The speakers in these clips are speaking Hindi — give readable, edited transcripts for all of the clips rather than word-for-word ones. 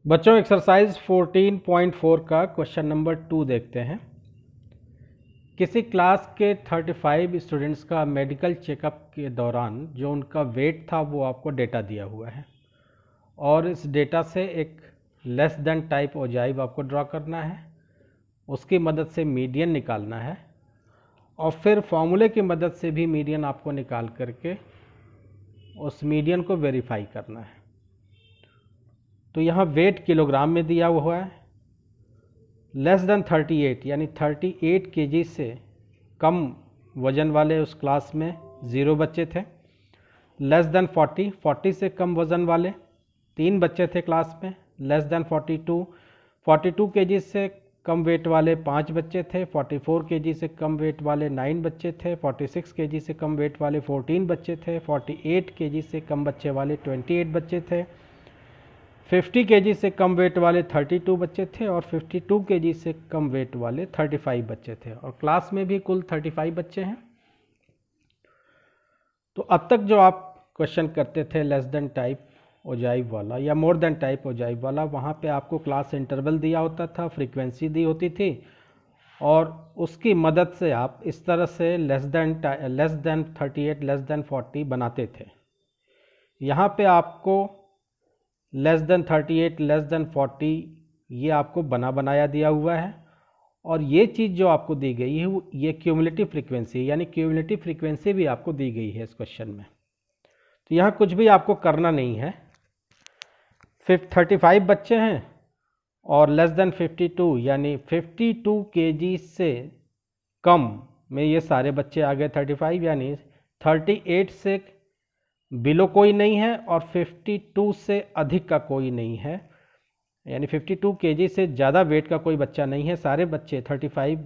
बच्चों एक्सरसाइज 14.4 का क्वेश्चन नंबर 2 देखते हैं। किसी क्लास के 35 स्टूडेंट्स का मेडिकल चेकअप के दौरान जो उनका वेट था वो आपको डेटा दिया हुआ है और इस डेटा से एक लेस देन टाइप ओजाइव आपको ड्रॉ करना है, उसकी मदद से मीडियन निकालना है और फिर फॉर्मूले की मदद से भी मीडियन आपको निकाल करके उस मीडियन को वेरीफाई करना है। तो यहाँ वेट किलोग्राम में दिया हुआ है। लेस देन 38 यानी 38 केजी से कम वज़न वाले उस क्लास में 0 बच्चे थे। लेस देन 40 से कम वज़न वाले 3 बच्चे थे क्लास में। लेस देन 42 केजी से कम वेट वाले 5 बच्चे थे। 44 केजी से कम वेट वाले 9 बच्चे थे। 46 केजी से कम वेट वाले 14 बच्चे थे। 48 केजी से कम बच्चे वाले 28 बच्चे थे। 50 केजी से कम वेट वाले 32 बच्चे थे और 52 केजी से कम वेट वाले 35 बच्चे थे और क्लास में भी कुल 35 बच्चे हैं। तो अब तक जो आप क्वेश्चन करते थे लेस देन टाइप ओजाइव वाला या मोर देन टाइप ओजाइव वाला, वहाँ पे आपको क्लास इंटरवल दिया होता था, फ्रीक्वेंसी दी होती थी और उसकी मदद से आप इस तरह से लेस देन 38, लेस देन 40 बनाते थे। यहाँ पे आपको लेस देन 38, लेस देन 40 ये आपको बनाया दिया हुआ है और ये चीज़ जो आपको दी गई है ये क्यूमुलेटिव फ्रीक्वेंसी यानी क्यूमुलेटिव फ्रीक्वेंसी भी आपको दी गई है इस क्वेश्चन में। तो यहाँ कुछ भी आपको करना नहीं है। 35 बच्चे हैं और लेस देन 52 यानी 52 केजी से कम में ये सारे बच्चे आ गए 35, यानी 38 से बिलो कोई नहीं है और 52 से अधिक का कोई नहीं है, यानी 52 केजी से ज़्यादा वेट का कोई बच्चा नहीं है। सारे बच्चे 35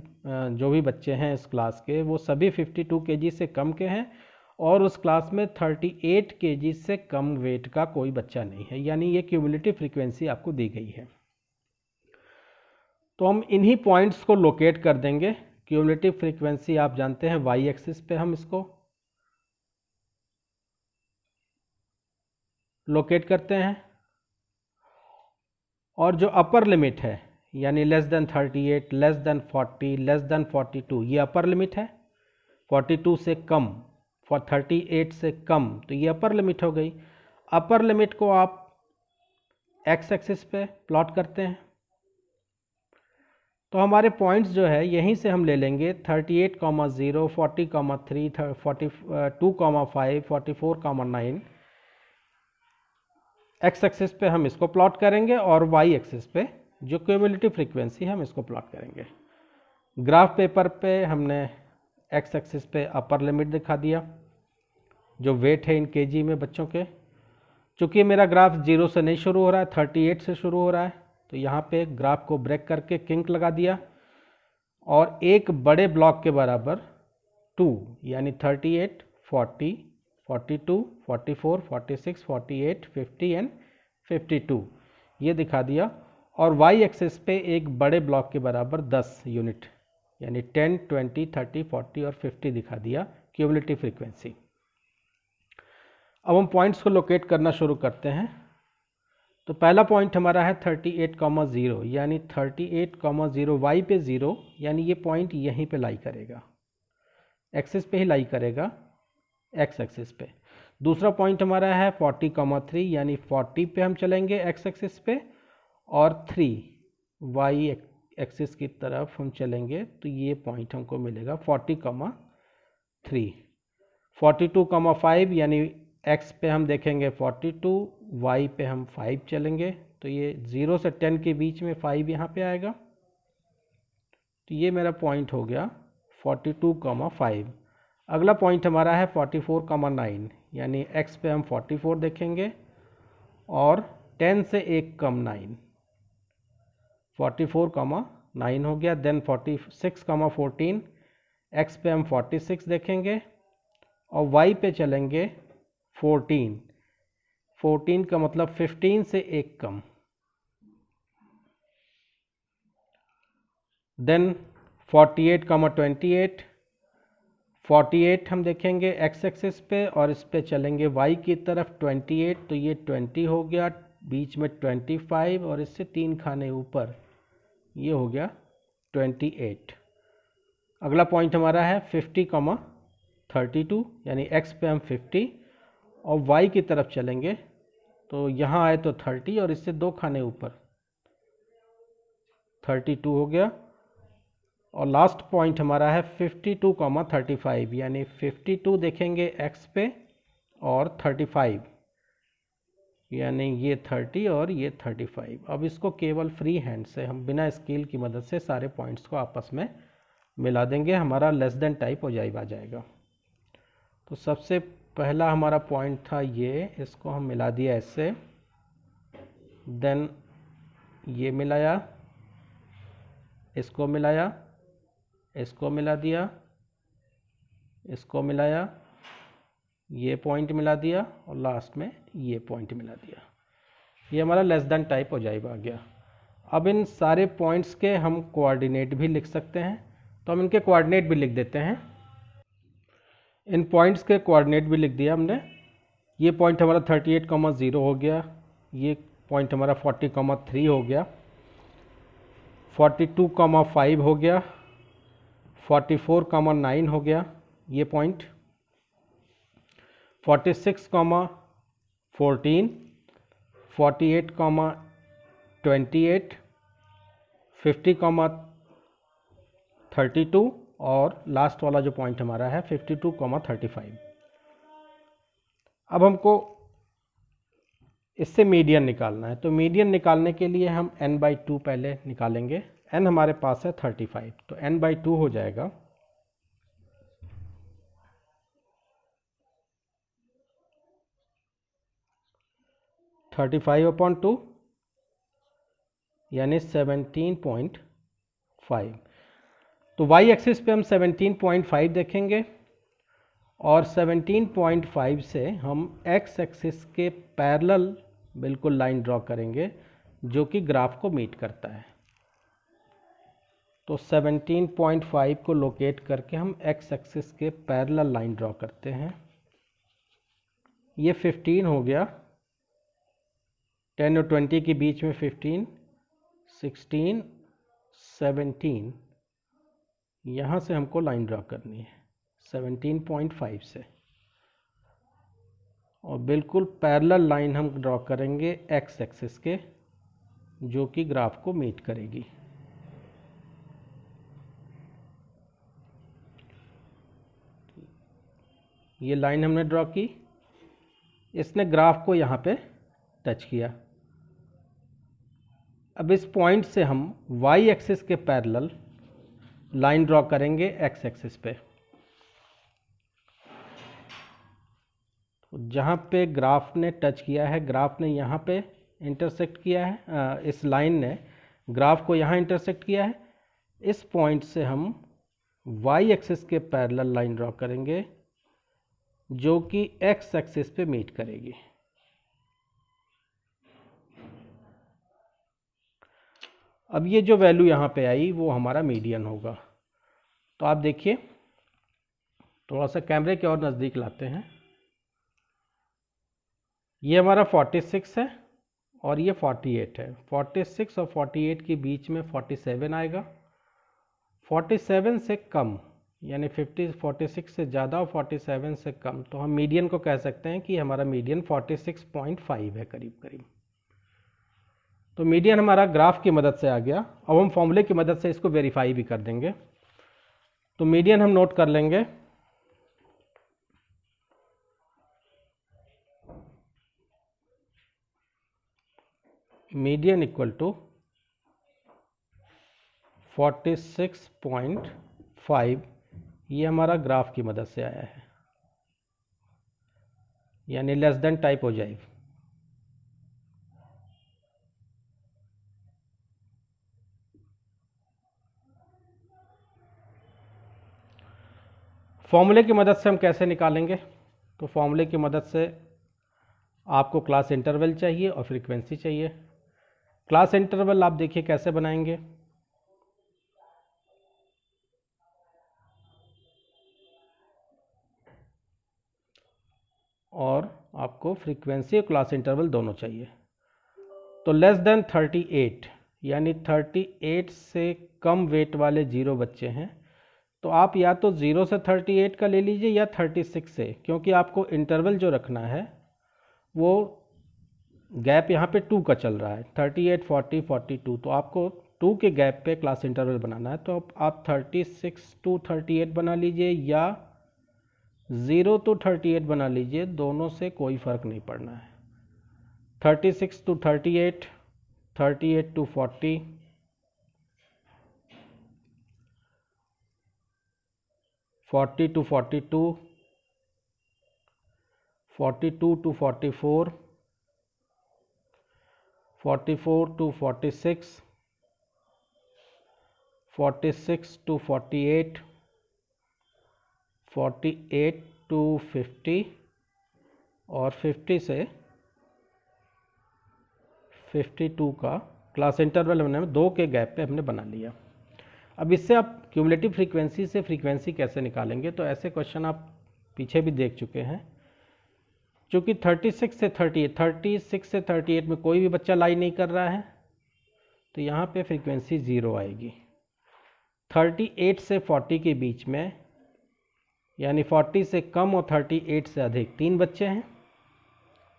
जो भी बच्चे हैं इस क्लास के वो सभी 52 केजी से कम के हैं और उस क्लास में 38 केजी से कम वेट का कोई बच्चा नहीं है, यानी ये क्यूमुलेटिव फ्रीक्वेंसी आपको दी गई है। तो हम इन्हीं पॉइंट्स को लोकेट कर देंगे। क्यूमुलेटिव फ्रीक्वेंसी आप जानते हैं वाई एक्सिस पे हम इसको लोकेट करते हैं और जो अपर लिमिट है यानी less than 38, less than 40, less than 42 ये अपर लिमिट है। 42 से कम, 38 से कम, तो ये अपर लिमिट हो गई। अपर लिमिट को आप एक्स एक्सिस पे प्लॉट करते हैं तो हमारे पॉइंट्स जो है यहीं से हम ले लेंगे 38,0, 40,3, 42,5, 44,9। एक्स एक्सिस पे हम इसको प्लॉट करेंगे और वाई एक्सिस पे जो क्यूमुलेटिव फ्रीक्वेंसी हम इसको प्लॉट करेंगे। ग्राफ पेपर पे हमने एक्स एक्सिस पे अपर लिमिट दिखा दिया जो वेट है इन केजी में बच्चों के। चूँकि मेरा ग्राफ 0 से नहीं शुरू हो रहा है, 38 से शुरू हो रहा है, तो यहाँ पे ग्राफ को ब्रेक करके किंक लगा दिया और एक बड़े ब्लॉक के बराबर 2 यानी 38, 40, 42, 44, 46, 48, 50 एंड 52 ये दिखा दिया और वाई एक्सिस पे एक बड़े ब्लॉक के बराबर 10 यूनिट यानी 10, 20, 30, 40 और 50 दिखा दिया क्यूमुलेटिव फ्रीक्वेंसी। अब हम पॉइंट्स को लोकेट करना शुरू करते हैं। तो पहला पॉइंट हमारा है 38,0 यानी 38,0 वाई पे 0 यानी ये पॉइंट यहीं पे लाई करेगा, एक्सिस पे ही लाई करेगा, एक्स एक्सिस पे। दूसरा पॉइंट हमारा है 40,3 यानी 40 पे हम चलेंगे एक्स एक्सिस पे और 3 वाई एक्सिस की तरफ हम चलेंगे तो ये पॉइंट हमको मिलेगा 40,3। 42,5 यानी एक्स पे हम देखेंगे 42, वाई पे हम 5 चलेंगे तो ये 0 से 10 के बीच में 5 यहाँ पे आएगा, तो ये मेरा पॉइंट हो गया 42,5। अगला पॉइंट हमारा है 44,9 यानी एक्स पे हम 44 देखेंगे और 10 से एक कम 9, 44,9 हो गया। देन 46,14 एक्स पे हम 46 देखेंगे और वाई पे चलेंगे 14 का मतलब 15 से एक कम। देन 48,28 48 हम देखेंगे एक्स एक्सिस पे और इस पे चलेंगे वाई की तरफ 28 तो ये 20 हो गया। बीच में 25 और इससे 3 खाने ऊपर ये हो गया 28। अगला पॉइंट हमारा है 50,32 यानी x पे हम 50 और y की तरफ चलेंगे तो यहाँ आए तो 30 और इससे 2 खाने ऊपर 32 हो गया। और लास्ट पॉइंट हमारा है 52,35 यानी 52 देखेंगे x पे और 35 यानी ये 30 और ये 35। अब इसको केवल फ्री हैंड से हम बिना स्केल की मदद से सारे पॉइंट्स को आपस में मिला देंगे, हमारा लेस देन टाइप हो जाएगा। तो सबसे पहला हमारा पॉइंट था ये, इसको हम मिला दिया इससे, देन ये मिलाया, इसको मिलाया, इसको मिला दिया, इसको मिलाया, ये पॉइंट मिला दिया और लास्ट में ये पॉइंट मिला दिया। ये हमारा लेस देन टाइप हो गया। अब इन सारे पॉइंट्स के हम कोऑर्डिनेट भी लिख सकते हैं, तो हम इनके कोऑर्डिनेट भी लिख देते हैं। इन पॉइंट्स के कोऑर्डिनेट भी लिख दिया हमने। ये पॉइंट हमारा 38,0 हो गया, ये पॉइंट हमारा 40,3 हो गया, 42,5 हो गया, 44,9 हो गया ये पॉइंट, 46,14, 48,28, 50,32 और लास्ट वाला जो पॉइंट हमारा है 52,35। अब हमको इससे मीडियन निकालना है, तो मीडियन निकालने के लिए हम n/2 पहले निकालेंगे। n हमारे पास है 35, तो n/2 हो जाएगा 35/2 यानी 17.5। तो y एक्सिस पे हम 17.5 देखेंगे और 17.5 से हम x एक्सिस के पैरेलल बिल्कुल लाइन ड्रॉ करेंगे जो कि ग्राफ को मीट करता है। तो 17.5 को लोकेट करके हम x एक्सिस के पैरेलल लाइन ड्रॉ करते हैं। ये 15 हो गया, 10 और 20 के बीच में 15, 16, 17, यहाँ से हमको लाइन ड्रॉ करनी है 17.5 से और बिल्कुल पैरेलल लाइन हम ड्रॉ करेंगे x एक्सिस के जो कि ग्राफ को मीट करेगी। ये लाइन हमने ड्रॉ की, इसने ग्राफ को यहाँ पे टच किया। अब इस पॉइंट से हम y एक्सिस के पैरेलल लाइन ड्रॉ करेंगे x एक्सिस पे। जहाँ पे ग्राफ ने टच किया है, ग्राफ ने यहाँ पे इंटरसेक्ट किया है, इस लाइन ने ग्राफ को यहाँ इंटरसेक्ट किया है। इस पॉइंट से हम y एक्सिस के पैरेलल लाइन ड्रॉ करेंगे जो कि x एक्सिस पे मीट करेगी। अब ये जो वैल्यू यहाँ पे आई वो हमारा मीडियन होगा। तो आप देखिए, थोड़ा सा कैमरे के और नज़दीक लाते हैं। ये हमारा 46 है और ये 48 है। 46 और 48 के बीच में 47 आएगा। 47 से कम यानी 46 से ज़्यादा और 47 से कम, तो हम मीडियन को कह सकते हैं कि हमारा मीडियन 46.5 है करीब करीब। तो मीडियन हमारा ग्राफ की मदद से आ गया। अब हम फॉर्मूले की मदद से इसको वेरीफाई भी कर देंगे। तो मीडियन हम नोट कर लेंगे, मीडियन इक्वल टू 46.5, ये हमारा ग्राफ की मदद से आया है यानी लेस देन टाइप हो जाएगी। फॉर्मूले की मदद से हम कैसे निकालेंगे? तो फॉर्मूले की मदद से आपको क्लास इंटरवल चाहिए और फ्रीक्वेंसी चाहिए। क्लास इंटरवल आप देखिए कैसे बनाएंगे। और आपको फ्रीक्वेंसी और क्लास इंटरवल दोनों चाहिए। तो लेस देन 38 यानी 38 से कम वेट वाले 0 बच्चे हैं, तो आप या तो 0 से 38 का ले लीजिए या 36 से, क्योंकि आपको इंटरवल जो रखना है वो गैप यहाँ पे 2 का चल रहा है, 38, 40, 42, तो आपको 2 के गैप पे क्लास इंटरवल बनाना है। तो आप 36 to 38 बना लीजिए या 0 to 38 बना लीजिए, दोनों से कोई फ़र्क नहीं पड़ना है। 36 to 38, 38 to 40, 40 to 42, 42 to 44, 44 to 46, 46 to 48, 48 to 50 और 50 से 52 का क्लास इंटरवल हमने 2 के गैप पे हमने बना लिया। अब इससे आप क्यूमुलेटिव फ्रीक्वेंसी से फ्रीक्वेंसी कैसे निकालेंगे, तो ऐसे क्वेश्चन आप पीछे भी देख चुके हैं। चूँकि 36 से 38 में कोई भी बच्चा लाई नहीं कर रहा है, तो यहाँ पे फ्रीक्वेंसी 0 आएगी। 38 से 40 के बीच में, यानी 40 से कम और 38 से अधिक 3 बच्चे हैं,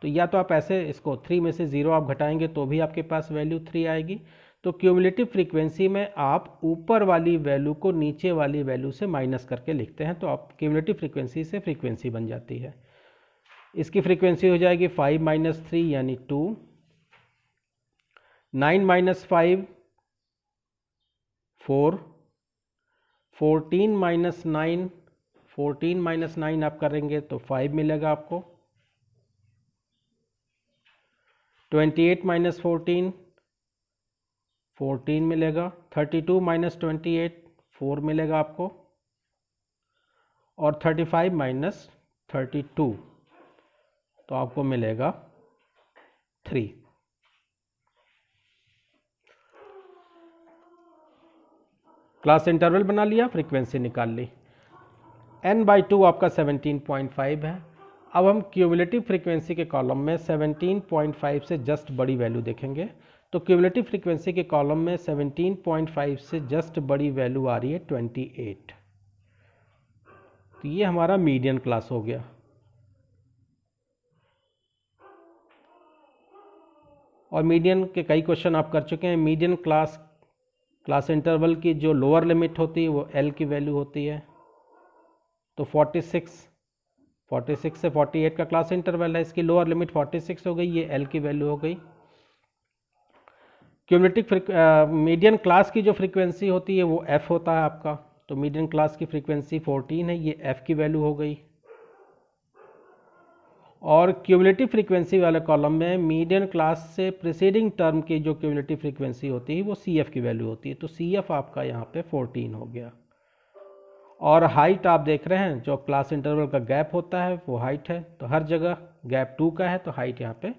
तो या तो आप ऐसे इसको 3 में से 0 आप घटाएंगे तो भी आपके पास वैल्यू 3 आएगी। तो क्यूमुलेटिव फ्रीक्वेंसी में आप ऊपर वाली वैल्यू को नीचे वाली वैल्यू से माइनस करके लिखते हैं, तो आप क्यूमुलेटिव फ्रीक्वेंसी से फ्रीक्वेंसी बन जाती है। इसकी फ्रीक्वेंसी हो जाएगी 5 - 3 यानी 2, 9 - 5 4, 14 - 9, 14 - 9 आप करेंगे तो 5 मिलेगा आपको। 28 - 14, 14 मिलेगा। 32 - 28, 4 मिलेगा आपको। और 35 - 32 तो आपको मिलेगा 3। क्लास इंटरवल बना लिया, फ्रीक्वेंसी निकाल ली। n/2 आपका 17.5 है। अब हम क्यूमुलेटिव फ्रीक्वेंसी के कॉलम में 17.5 से जस्ट बड़ी वैल्यू देखेंगे। तो क्यूमुलेटिव फ्रीक्वेंसी के कॉलम में 17.5 से जस्ट बड़ी वैल्यू आ रही है 28। तो ये हमारा मीडियन क्लास हो गया। और मीडियन के कई क्वेश्चन आप कर चुके हैं। मीडियन क्लास इंटरवल की जो लोअर लिमिट होती है वो L की वैल्यू होती है। तो 46 से 48 का क्लास इंटरवल है, इसकी लोअर लिमिट 46 हो गई, ये L की वैल्यू हो गई। क्यूमुलेटिव मीडियन क्लास की जो फ्रीक्वेंसी होती है वो F होता है आपका। तो मीडियन क्लास की फ्रीक्वेंसी 14 है, ये F की वैल्यू हो गई। और क्यूमुलेटिव फ्रीक्वेंसी वाले कॉलम में मीडियन क्लास से प्रीसीडिंग टर्म की जो क्यूमुलेटिव फ्रीक्वेंसी होती है वो CF की वैल्यू होती है। तो CF आपका यहाँ पे 14 हो गया। और हाइट आप देख रहे हैं, जो क्लास इंटरवल का गैप होता है वो हाइट है, तो हर जगह गैप 2 का है, तो हाइट यहाँ पे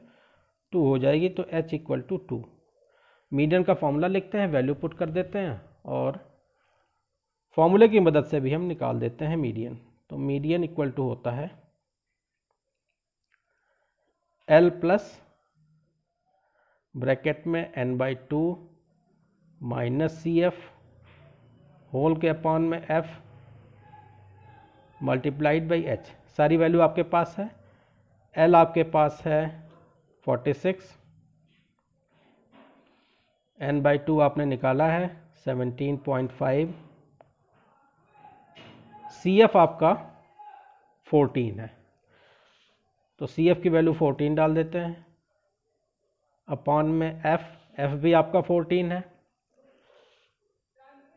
2 हो जाएगी। तो H = 2। मीडियन का फॉर्मूला लिखते हैं, वैल्यू पुट कर देते हैं और फॉर्मूले की मदद से भी हम निकाल देते हैं मीडियन। तो मीडियन = होता है L प्लस ब्रैकेट में n/2 माइनस CF होल के अपॉन में F मल्टीप्लाइड बाई H। सारी वैल्यू आपके पास है। L आपके पास है 46, n/2 आपने निकाला है 17.5, CF आपका 14 है, तो CF की वैल्यू 14 डाल देते हैं। अपॉन में F भी आपका 14 है,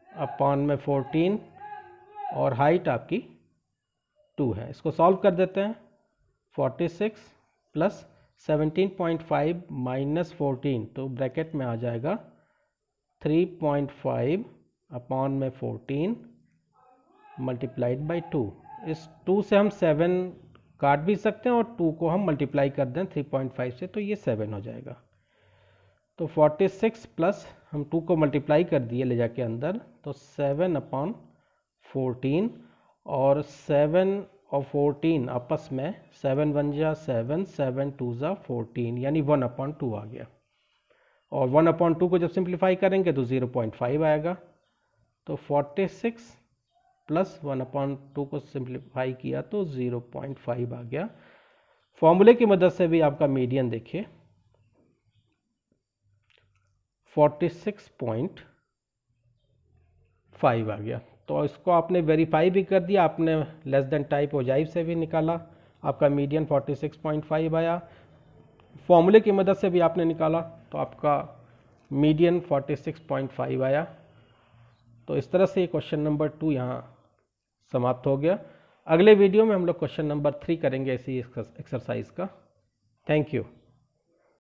अपॉन में 14 और हाइट आपकी 2 है। इसको सॉल्व कर देते हैं। 46 प्लस 17.5 माइनस 14, तो ब्रैकेट में आ जाएगा 3.5 अपॉन में 14 मल्टीप्लाइड बाई 2। इस 2 से हम 7 काट भी सकते हैं और 2 को हम मल्टीप्लाई कर दें 3.5 से, तो ये 7 हो जाएगा। तो 46 प्लस हम 2 को मल्टीप्लाई कर दिए ले जाके अंदर, तो 7/14 और 7 और 14 आपस में 7 × 1 = 7, 7 × 2 = 14, यानी 1/2 आ गया। और 1/2 को जब सिंप्लीफाई करेंगे तो 0.5 आएगा। तो 46 प्लस 1/2 को सिंप्लीफाई किया तो 0.5 आ गया। फॉर्मूले की मदद से भी आपका मीडियन देखिए 46.5 आ गया। तो इसको आपने वेरीफाई भी कर दिया, आपने लेस देन टाइप ओजाइव से भी निकाला, आपका मीडियन 46.5 आया। फॉर्मूले की मदद से भी आपने निकाला तो आपका मीडियन 46.5 आया। तो इस तरह से ये क्वेश्चन नंबर 2 यहाँ समाप्त हो गया। अगले वीडियो में हम लोग क्वेश्चन नंबर 3 करेंगे इसी एक्सरसाइज का। Thank you.